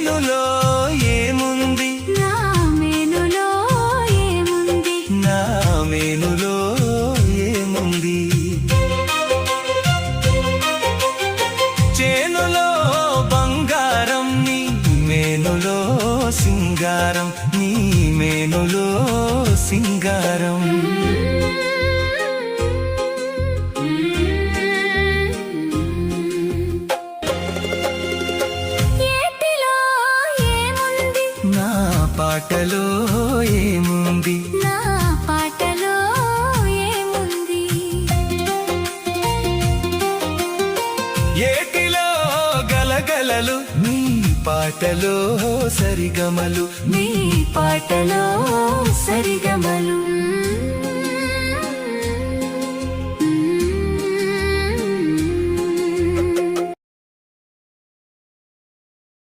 మేనులో ఏముంది, నా మేనులో ఏముంది, నా మేనులో ఏముంది. చేనులో బంగారం, నీ మేనులో సింగారం, నీ మేనులో సింగారం. ఏటిలో ఏముంది, నా పాటలో ఏముంది, నా పాటలో ఏముంది. ఏటిలో గలగలలు, నీ పాటలో సరిగమలు, నీ పాటలో సరిగమలు.